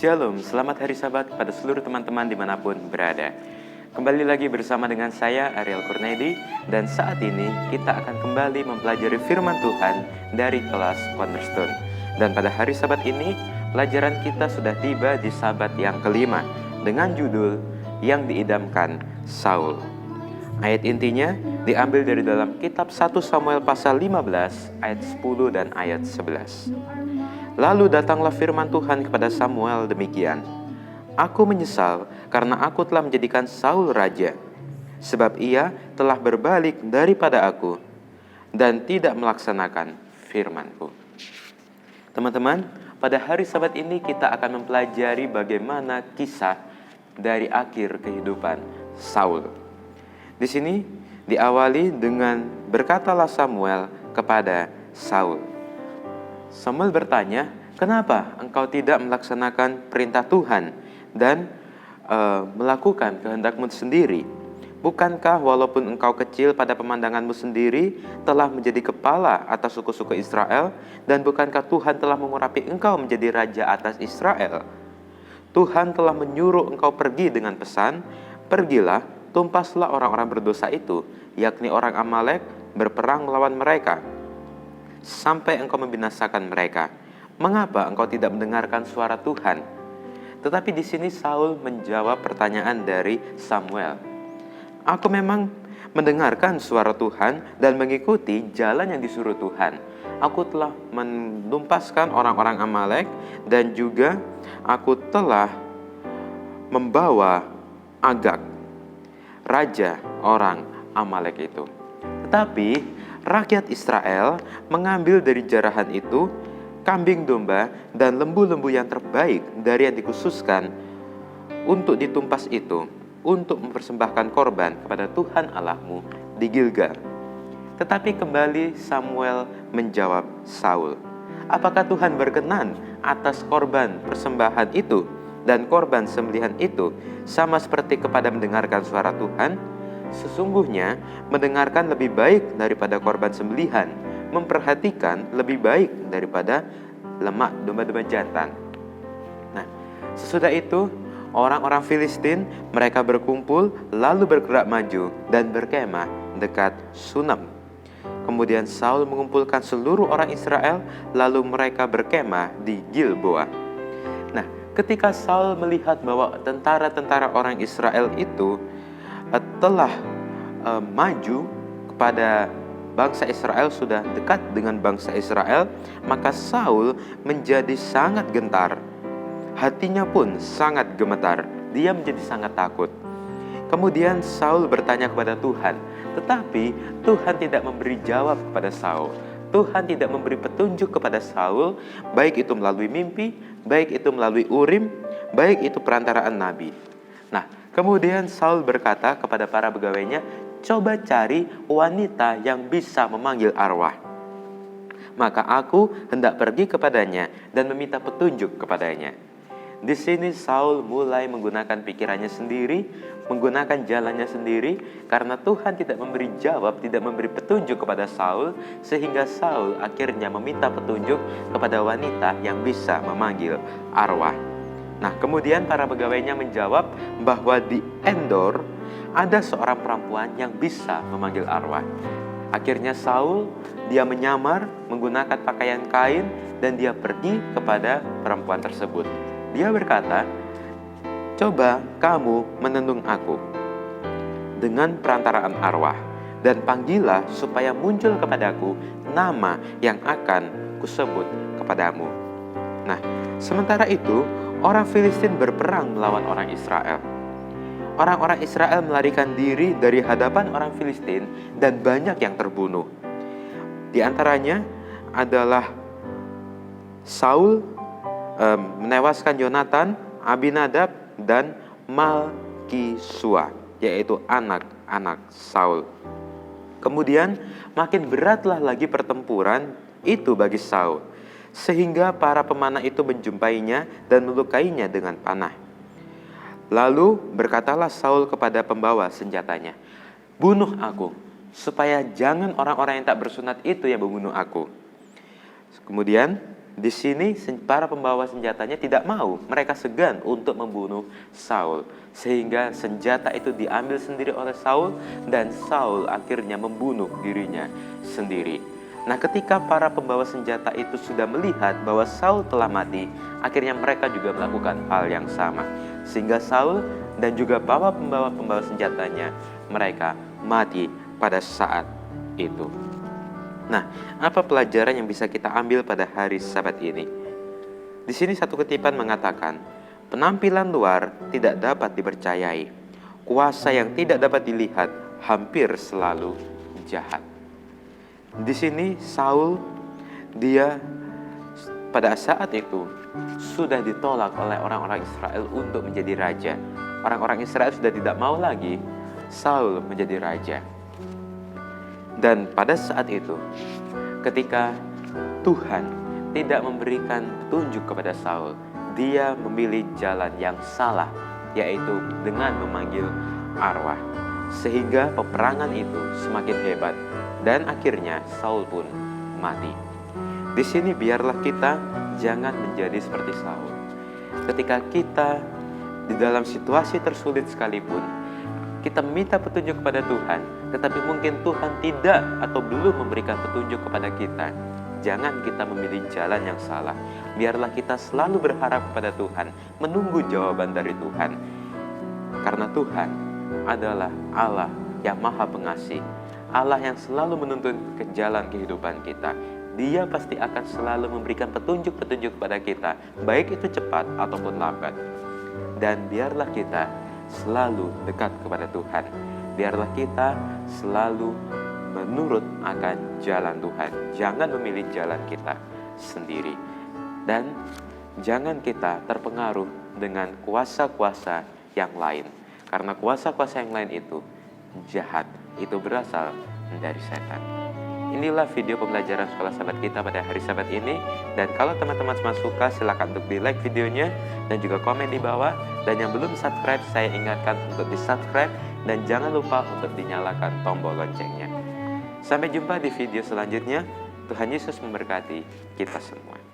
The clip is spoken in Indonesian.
Shalom, selamat hari Sabat kepada seluruh teman-teman dimanapun berada. Kembali lagi bersama dengan saya, Ariel Kurnedi, dan saat ini kita akan kembali mempelajari firman Tuhan dari kelas Cornerstone. Dan pada hari Sabat ini, pelajaran kita sudah tiba di Sabat yang kelima, dengan judul yang diidamkan Saul. Ayat intinya diambil dari dalam kitab 1 Samuel pasal 15, ayat 10 dan ayat 11. Lalu datanglah firman Tuhan kepada Samuel demikian, "Aku menyesal karena aku telah menjadikan Saul raja, sebab ia telah berbalik daripada aku dan tidak melaksanakan firman-Ku." Teman-teman, pada hari Sabat ini kita akan mempelajari bagaimana kisah dari akhir kehidupan Saul. Di sini diawali dengan berkatalah Samuel kepada Saul. Samuel bertanya, "Kenapa engkau tidak melaksanakan perintah Tuhan dan melakukan kehendak-Mu sendiri? Bukankah walaupun engkau kecil pada pemandangan-Mu sendiri telah menjadi kepala atas suku-suku Israel, dan bukankah Tuhan telah mengurapi engkau menjadi raja atas Israel? Tuhan telah menyuruh engkau pergi dengan pesan, pergilah, tumpaslah orang-orang berdosa itu, yakni orang Amalek, berperang melawan mereka, sampai engkau membinasakan mereka. Mengapa engkau tidak mendengarkan suara Tuhan?" Tetapi di sini Saul menjawab pertanyaan dari Samuel. "Aku memang mendengarkan suara Tuhan dan mengikuti jalan yang disuruh Tuhan. Aku telah menumpaskan orang-orang Amalek dan juga aku telah membawa Agag, raja orang Amalek itu. Tetapi rakyat Israel mengambil dari jarahan itu kambing domba dan lembu-lembu yang terbaik dari yang dikhususkan untuk ditumpas itu, untuk mempersembahkan korban kepada Tuhan Allahmu di Gilgal." Tetapi kembali Samuel menjawab Saul, "Apakah Tuhan berkenan atas korban persembahan itu dan korban sembelihan itu sama seperti kepada mendengarkan suara Tuhan? Sesungguhnya mendengarkan lebih baik daripada korban sembelihan, memperhatikan lebih baik daripada lemak domba-domba jantan." Nah, sesudah itu orang-orang Filistin mereka berkumpul lalu bergerak maju dan berkemah dekat Sunem. Kemudian Saul mengumpulkan seluruh orang Israel lalu mereka berkemah di Gilboa. Nah, ketika Saul melihat bahwa tentara-tentara orang Israel itu telah maju kepada bangsa Israel, sudah dekat dengan bangsa Israel, maka Saul menjadi sangat gentar. Hatinya pun sangat gemetar. Dia menjadi sangat takut. Kemudian Saul bertanya kepada Tuhan, tetapi Tuhan tidak memberi jawab kepada Saul. Tuhan tidak memberi petunjuk kepada Saul, baik itu melalui mimpi, baik itu melalui Urim, baik itu perantaraan nabi. Nah, kemudian Saul berkata kepada para pegawainya, "Coba cari wanita yang bisa memanggil arwah. Maka aku hendak pergi kepadanya dan meminta petunjuk kepadanya." Di sini Saul mulai menggunakan pikirannya sendiri, menggunakan jalannya sendiri, karena Tuhan tidak memberi jawab, tidak memberi petunjuk kepada Saul, sehingga Saul akhirnya meminta petunjuk kepada wanita yang bisa memanggil arwah. Nah, kemudian para pegawainya menjawab bahwa di Endor ada seorang perempuan yang bisa memanggil arwah. Akhirnya Saul, dia menyamar menggunakan pakaian kain dan dia pergi kepada perempuan tersebut. Dia berkata, "Coba kamu menenung aku dengan perantaraan arwah dan panggillah supaya muncul kepadaku nama yang akan kusebut kepadamu." Nah, sementara itu orang Filistin berperang melawan orang Israel. Orang-orang Israel melarikan diri dari hadapan orang Filistin dan banyak yang terbunuh. Di antaranya adalah Saul menewaskan Yonatan, Abinadab, dan Malkisua, yaitu anak-anak Saul. Kemudian makin beratlah lagi pertempuran itu bagi Saul, sehingga para pemanah itu menjumpainya dan melukainya dengan panah. Lalu berkatalah Saul kepada pembawa senjatanya, "Bunuh aku, supaya jangan orang-orang yang tak bersunat itu yang membunuh aku." Kemudian Di sini para pembawa senjatanya tidak mau, mereka segan untuk membunuh Saul. Sehingga senjata itu diambil sendiri oleh Saul dan Saul akhirnya membunuh dirinya sendiri. Nah, ketika para pembawa senjata itu sudah melihat bahwa Saul telah mati, akhirnya mereka juga melakukan hal yang sama. Sehingga Saul dan juga pembawa senjatanya, mereka mati pada saat itu. Nah, apa pelajaran yang bisa kita ambil pada hari Sabat ini? Di sini satu kutipan mengatakan, penampilan luar tidak dapat dipercayai. Kuasa yang tidak dapat dilihat hampir selalu jahat. Di sini Saul, dia pada saat itu sudah ditolak oleh orang-orang Israel untuk menjadi raja. Orang-orang Israel sudah tidak mau lagi Saul menjadi raja. Dan pada saat itu, ketika Tuhan tidak memberikan petunjuk kepada Saul, dia memilih jalan yang salah, yaitu dengan memanggil arwah. Sehingga peperangan itu semakin hebat dan akhirnya Saul pun mati. Di sini biarlah kita jangan menjadi seperti Saul. Ketika kita di dalam situasi tersulit sekalipun, kita minta petunjuk kepada Tuhan, tetapi mungkin Tuhan tidak atau belum memberikan petunjuk kepada kita. Jangan kita memilih jalan yang salah. Biarlah kita selalu berharap kepada Tuhan, menunggu jawaban dari Tuhan. Karena Tuhan adalah Allah yang Maha Pengasih, Allah yang selalu menuntun ke jalan kehidupan kita. Dia pasti akan selalu memberikan petunjuk-petunjuk kepada kita, baik itu cepat ataupun lambat. Dan biarlah kita selalu dekat kepada Tuhan. Biarlah kita selalu menurut akan jalan Tuhan. Jangan memilih jalan kita sendiri. Dan jangan kita terpengaruh dengan kuasa-kuasa yang lain. Karena kuasa-kuasa yang lain itu jahat. Itu berasal dari setan. Inilah video pembelajaran sekolah sahabat kita pada hari Sabat ini. Dan kalau teman-teman semua suka, silakan untuk di like videonya dan juga komen di bawah. Dan yang belum subscribe, saya ingatkan untuk di subscribe dan jangan lupa untuk dinyalakan tombol loncengnya. Sampai jumpa di video selanjutnya. Tuhan Yesus memberkati kita semua.